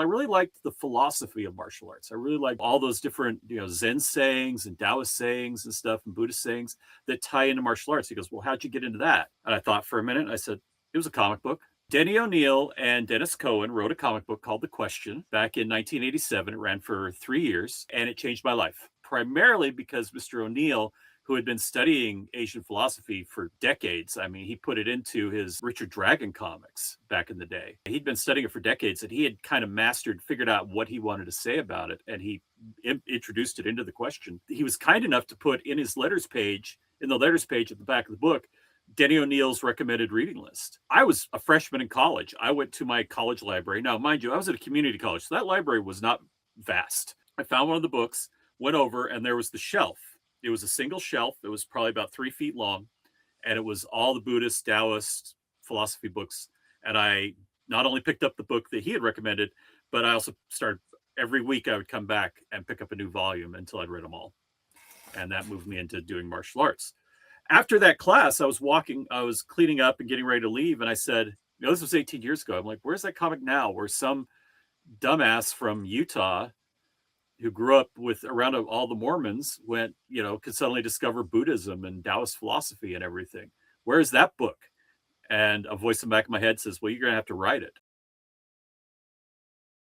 I really liked the philosophy of martial arts. I really liked all those different, Zen sayings and Taoist sayings and stuff and Buddhist sayings that tie into martial arts. He goes, well, how'd you get into that? And I thought for a minute. I said, it was a comic book. Denny O'Neil and Dennis Cohen wrote a comic book called The Question back in 1987. It ran for 3 years, and it changed my life, primarily because Mr. O'Neil, who had been studying Asian philosophy for decades. I mean, he put it into his Richard Dragon comics back in the day. He'd been studying it for decades, and he had kind of figured out what he wanted to say about it, and he introduced it into The Question. He was kind enough to put in the letters page at the back of the book, Denny O'Neil's recommended reading list. I was a freshman in college. I went to my college library. Now, mind you, I was at a community college, so that library was not vast. I found one of the books, went over, and there was the shelf. It was a single shelf. It was probably about 3 feet long, and it was all the Buddhist, Taoist philosophy books. And I not only picked up the book that he had recommended, but I also started every week I would come back and pick up a new volume until I'd read them all. And that moved me into doing martial arts. After that class, I was cleaning up and getting ready to leave. And I said, this was 18 years ago. I'm like, where's that comic now? Where some dumbass from Utah who grew up around all the Mormons could suddenly discover Buddhism and Taoist philosophy and everything. Where's that book? And a voice in the back of my head says, well, you're going to have to write it.